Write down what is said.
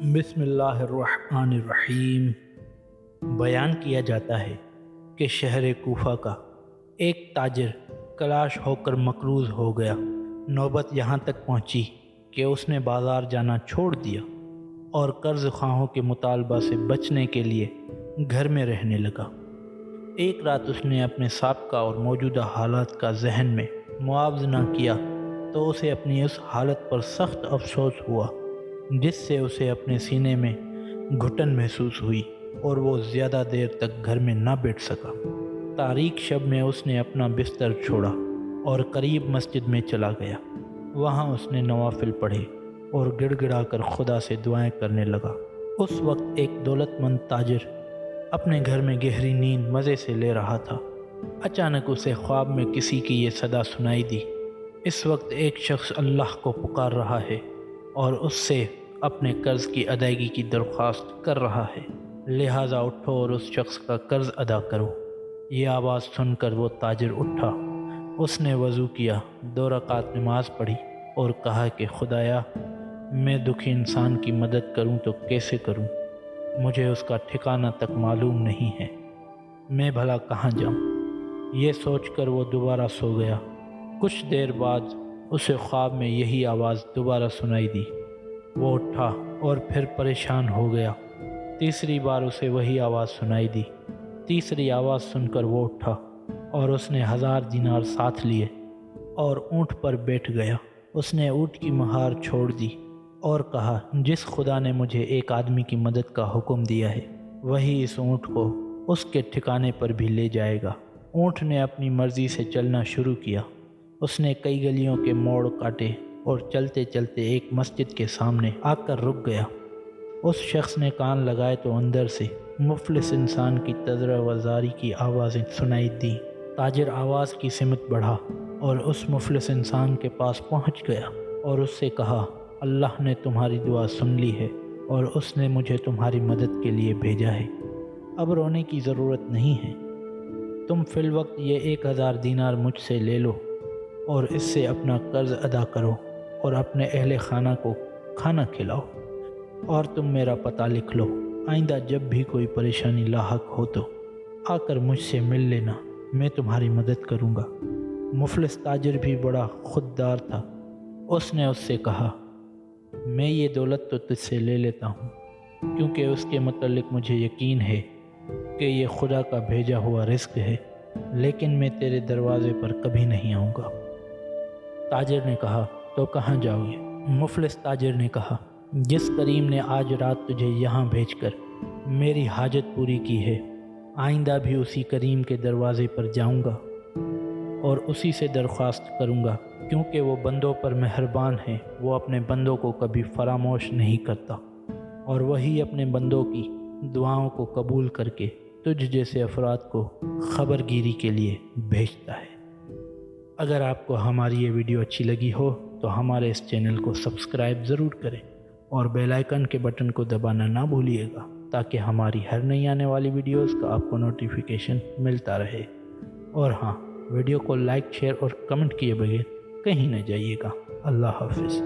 بسم اللہ الرحمن الرحیم۔ بیان کیا جاتا ہے کہ شہر کوفہ کا ایک تاجر کلاش ہو کر مقروض ہو گیا۔ نوبت یہاں تک پہنچی کہ اس نے بازار جانا چھوڑ دیا اور قرض خواہوں کے مطالبہ سے بچنے کے لیے گھر میں رہنے لگا۔ ایک رات اس نے اپنے سابقہ اور موجودہ حالات کا ذہن میں موازنہ کیا تو اسے اپنی اس حالت پر سخت افسوس ہوا جس سے اسے اپنے سینے میں گھٹن محسوس ہوئی اور وہ زیادہ دیر تک گھر میں نہ بیٹھ سکا۔ تاریک شب میں اس نے اپنا بستر چھوڑا اور قریب مسجد میں چلا گیا۔ وہاں اس نے نوافل پڑھے اور گڑ گڑا کر خدا سے دعائیں کرنے لگا۔ اس وقت ایک دولت مند تاجر اپنے گھر میں گہری نیند مزے سے لے رہا تھا۔ اچانک اسے خواب میں کسی کی یہ صدا سنائی دی، اس وقت ایک شخص اللہ کو پکار رہا ہے اور اس سے اپنے قرض کی ادائیگی کی درخواست کر رہا ہے، لہٰذا اٹھو اور اس شخص کا قرض ادا کرو۔ یہ آواز سن کر وہ تاجر اٹھا۔ اس نے وضو کیا، 2 رکعت نماز پڑھی اور کہا کہ خدایا، میں دکھی انسان کی مدد کروں تو کیسے کروں؟ مجھے اس کا ٹھکانہ تک معلوم نہیں ہے، میں بھلا کہاں جاؤں؟ یہ سوچ کر وہ دوبارہ سو گیا۔ کچھ دیر بعد اسے خواب میں یہی آواز دوبارہ سنائی دی۔ وہ اٹھا اور پھر پریشان ہو گیا۔ تیسری بار اسے وہی آواز سنائی دی۔ تیسری آواز سن کر وہ اٹھا اور اس نے 1000 دینار ساتھ لیے اور اونٹ پر بیٹھ گیا۔ اس نے اونٹ کی مہار چھوڑ دی اور کہا، جس خدا نے مجھے ایک آدمی کی مدد کا حکم دیا ہے وہی اس اونٹ کو اس کے ٹھکانے پر بھی لے جائے گا۔ اونٹ نے اپنی مرضی سے چلنا شروع کیا۔ اس نے کئی گلیوں کے موڑ کاٹے اور چلتے چلتے ایک مسجد کے سامنے آ کر رک گیا۔ اس شخص نے کان لگائے تو اندر سے مفلس انسان کی تذرہ و زاری کی آوازیں سنائی دیں۔ تاجر آواز کی سمت بڑھا اور اس مفلس انسان کے پاس پہنچ گیا اور اس سے کہا، اللہ نے تمہاری دعا سن لی ہے اور اس نے مجھے تمہاری مدد کے لیے بھیجا ہے۔ اب رونے کی ضرورت نہیں ہے، تم فی الوقت یہ 1000 دینار مجھ سے لے لو اور اس سے اپنا قرض ادا کرو اور اپنے اہل خانہ کو کھانا کھلاؤ، اور تم میرا پتہ لکھ لو۔ آئندہ جب بھی کوئی پریشانی لاحق ہو تو آ کر مجھ سے مل لینا، میں تمہاری مدد کروں گا۔ مفلس تاجر بھی بڑا خوددار تھا۔ اس نے اس سے کہا، میں یہ دولت تو تجھ سے لے لیتا ہوں کیونکہ اس کے متعلق مجھے یقین ہے کہ یہ خدا کا بھیجا ہوا رزق ہے، لیکن میں تیرے دروازے پر کبھی نہیں آؤں گا۔ تاجر نے کہا، تو کہاں جاؤ گے؟ مفلس تاجر نے کہا، جس کریم نے آج رات تجھے یہاں بھیج کر میری حاجت پوری کی ہے، آئندہ بھی اسی کریم کے دروازے پر جاؤں گا اور اسی سے درخواست کروں گا، کیونکہ وہ بندوں پر مہربان ہے، وہ اپنے بندوں کو کبھی فراموش نہیں کرتا اور وہی اپنے بندوں کی دعاؤں کو قبول کر کے تجھ جیسے افراد کو خبر گیری کے لیے بھیجتا ہے۔ اگر آپ کو ہماری یہ ویڈیو اچھی لگی ہو تو ہمارے اس چینل کو سبسکرائب ضرور کریں اور بیل آئیکن کے بٹن کو دبانا نہ بھولیے گا تاکہ ہماری ہر نئی آنے والی ویڈیوز کا آپ کو نوٹیفیکیشن ملتا رہے۔ اور ہاں، ویڈیو کو لائک، شیئر اور کمنٹ کیے بغیر کہیں نہ جائیے گا۔ اللہ حافظ۔